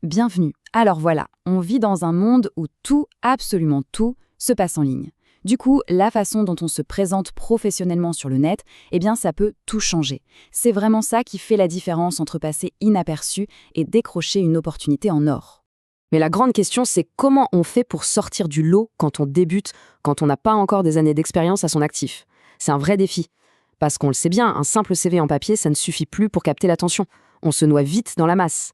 Bienvenue. Alors voilà, on vit dans un monde où tout, absolument tout, se passe en ligne. Du coup, la façon dont on se présente professionnellement sur le net, eh bien ça peut tout changer. C'est vraiment ça qui fait la différence entre passer inaperçu et décrocher une opportunité en or. Mais la grande question, c'est comment on fait pour sortir du lot quand on débute, quand on n'a pas encore des années d'expérience à son actif. C'est un vrai défi. Parce qu'on le sait bien, un simple CV en papier, ça ne suffit plus pour capter l'attention. On se noie vite dans la masse.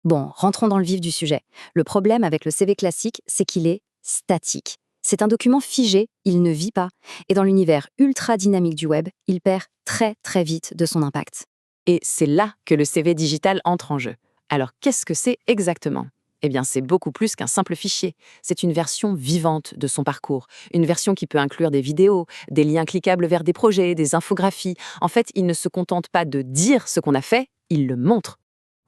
Bon, rentrons dans le vif du sujet. Le problème avec le CV classique, c'est qu'il est statique. C'est un document figé, il ne vit pas. Et dans l'univers ultra dynamique du web, il perd très très vite de son impact. Et c'est là que le CV digital entre en jeu. Alors qu'est-ce que c'est exactement ? Eh bien, c'est beaucoup plus qu'un simple fichier. C'est une version vivante de son parcours. Une version qui peut inclure des vidéos, des liens cliquables vers des projets, des infographies. En fait, il ne se contente pas de dire ce qu'on a fait, il le montre.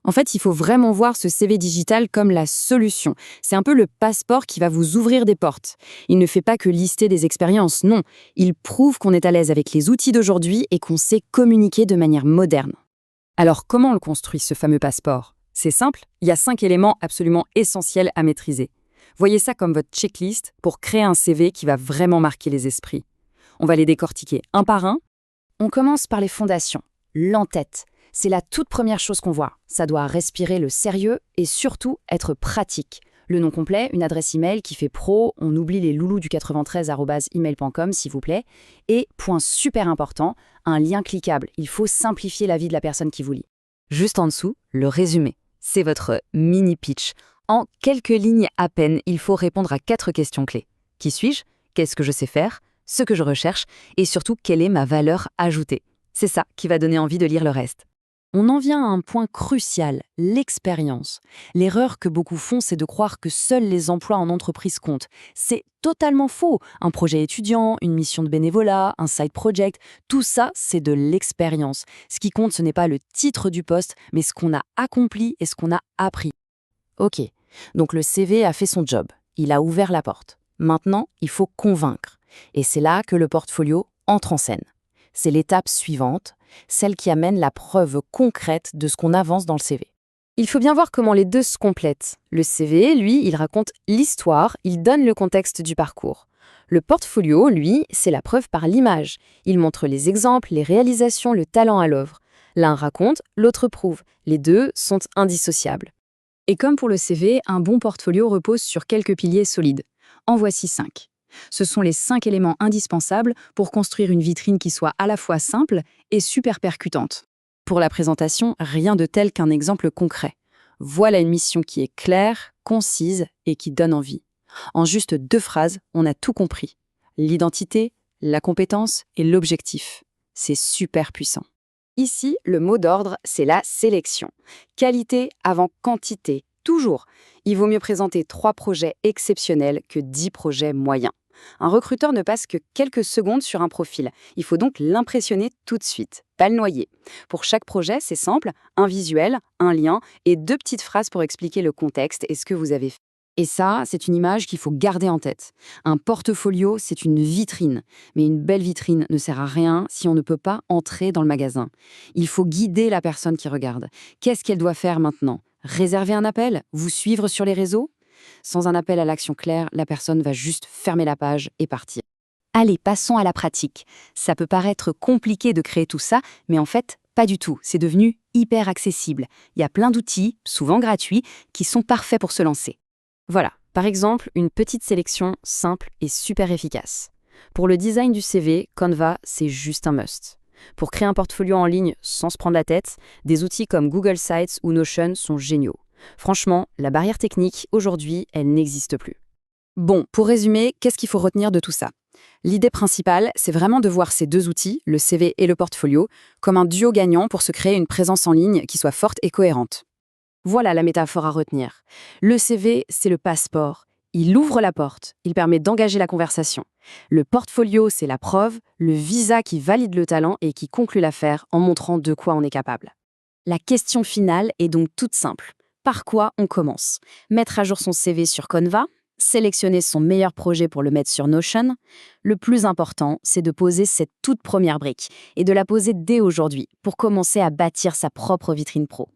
En fait, il faut vraiment voir ce CV digital comme la solution. C'est un peu le passeport qui va vous ouvrir des portes. Il ne fait pas que lister des expériences, non. Il prouve qu'on est à l'aise avec les outils d'aujourd'hui et qu'on sait communiquer de manière moderne. Alors, comment on le construit, ce fameux passeport ? C'est simple, il y a 5 éléments absolument essentiels à maîtriser. Voyez ça comme votre checklist pour créer un CV qui va vraiment marquer les esprits. On va les décortiquer un par un. On commence par les fondations, l'entête. C'est la toute première chose qu'on voit. Ça doit respirer le sérieux et surtout être pratique. Le nom complet, une adresse email qui fait pro, on oublie les loulous du 93@email.com s'il vous plaît. Et, point super important, un lien cliquable. Il faut simplifier la vie de la personne qui vous lit. Juste en dessous, le résumé. C'est votre mini-pitch. En quelques lignes à peine, il faut répondre à 4 questions clés. Qui suis-je ? Qu'est-ce que je sais faire ? Ce que je recherche ? Et surtout, quelle est ma valeur ajoutée ? C'est ça qui va donner envie de lire le reste. On en vient à un point crucial, l'expérience. L'erreur que beaucoup font, c'est de croire que seuls les emplois en entreprise comptent. C'est totalement faux. Un projet étudiant, une mission de bénévolat, un side project, tout ça, c'est de l'expérience. Ce qui compte, ce n'est pas le titre du poste, mais ce qu'on a accompli et ce qu'on a appris. Ok, donc le CV a fait son job. Il a ouvert la porte. Maintenant, il faut convaincre. Et c'est là que le portfolio entre en scène. C'est l'étape suivante, celle qui amène la preuve concrète de ce qu'on avance dans le CV. Il faut bien voir comment les deux se complètent. Le CV, lui, il raconte l'histoire, il donne le contexte du parcours. Le portfolio, lui, c'est la preuve par l'image. Il montre les exemples, les réalisations, le talent à l'œuvre. L'un raconte, l'autre prouve. Les deux sont indissociables. Et comme pour le CV, un bon portfolio repose sur quelques piliers solides. En voici 5. Ce sont les 5 éléments indispensables pour construire une vitrine qui soit à la fois simple et super percutante. Pour la présentation, rien de tel qu'un exemple concret. Voilà une mission qui est claire, concise et qui donne envie. En juste 2 phrases, on a tout compris. L'identité, la compétence et l'objectif. C'est super puissant. Ici, le mot d'ordre, c'est la sélection. Qualité avant quantité, toujours. Il vaut mieux présenter 3 projets exceptionnels que 10 projets moyens. Un recruteur ne passe que quelques secondes sur un profil. Il faut donc l'impressionner tout de suite, pas le noyer. Pour chaque projet, c'est simple, un visuel, un lien et 2 petites phrases pour expliquer le contexte et ce que vous avez fait. Et ça, c'est une image qu'il faut garder en tête. Un portfolio, c'est une vitrine. Mais une belle vitrine ne sert à rien si on ne peut pas entrer dans le magasin. Il faut guider la personne qui regarde. Qu'est-ce qu'elle doit faire maintenant ? Réserver un appel ? Vous suivre sur les réseaux ? Sans un appel à l'action claire, la personne va juste fermer la page et partir. Allez, passons à la pratique. Ça peut paraître compliqué de créer tout ça, mais en fait, pas du tout. C'est devenu hyper accessible. Il y a plein d'outils, souvent gratuits, qui sont parfaits pour se lancer. Voilà, par exemple, une petite sélection simple et super efficace. Pour le design du CV, Canva, c'est juste un must. Pour créer un portfolio en ligne sans se prendre la tête, des outils comme Google Sites ou Notion sont géniaux. Franchement, la barrière technique, aujourd'hui, elle n'existe plus. Bon, pour résumer, qu'est-ce qu'il faut retenir de tout ça ? L'idée principale, c'est vraiment de voir ces 2 outils, le CV et le portfolio, comme un duo gagnant pour se créer une présence en ligne qui soit forte et cohérente. Voilà la métaphore à retenir. Le CV, c'est le passeport. Il ouvre la porte, il permet d'engager la conversation. Le portfolio, c'est la preuve, le visa qui valide le talent et qui conclut l'affaire en montrant de quoi on est capable. La question finale est donc toute simple. Par quoi on commence ? Mettre à jour son CV sur Canva ? Sélectionner son meilleur projet pour le mettre sur Notion ? Le plus important, c'est de poser cette toute première brique et de la poser dès aujourd'hui pour commencer à bâtir sa propre vitrine pro.